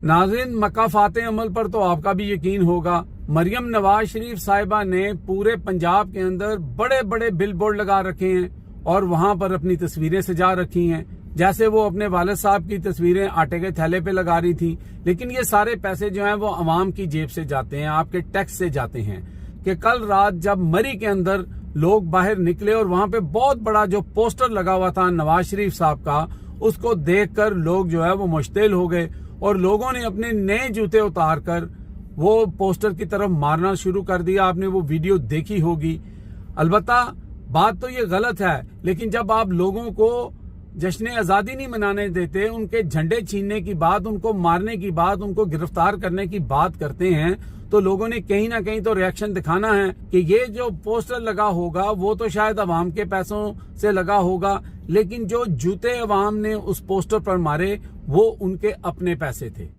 नाज़रीन, मक्का फातेह अमल पर तो आपका भी यकीन होगा। मरियम नवाज शरीफ साहिबा ने पूरे पंजाब के अंदर बड़े बड़े बिल बोर्ड लगा रखे हैं और वहां पर अपनी तस्वीरें सजा रखी हैं। जैसे वो अपने वालिद साहब की तस्वीरें आटे के थैले पे लगा रही थी। लेकिन ये सारे पैसे जो हैं वो अवाम की जेब से जाते हैं, आपके टैक्स से जाते हैं। कि कल रात जब मरी के अंदर लोग बाहर निकले और वहां पे बहुत बड़ा जो पोस्टर लगा हुआ था नवाज शरीफ साहब का, उसको देखकर लोग जो है वो मुश्तिल हो गए और लोगों ने अपने नए जूते उतार कर वो पोस्टर की तरफ मारना शुरू कर दिया। आपने वो वीडियो देखी होगी। अलबत्ता बात तो ये गलत है, लेकिन जब आप लोगों को जश्न आज़ादी नहीं मनाने देते, उनके झंडे छीनने की बात, उनको मारने की बात, उनको गिरफ्तार करने की बात करते हैं, तो लोगों ने कहीं ना कहीं तो रिएक्शन दिखाना है कि ये जो पोस्टर लगा होगा वो तो शायद अवाम के पैसों से लगा होगा, लेकिन जो जूते अवाम ने उस पोस्टर पर मारे वो उनके अपने पैसे थे।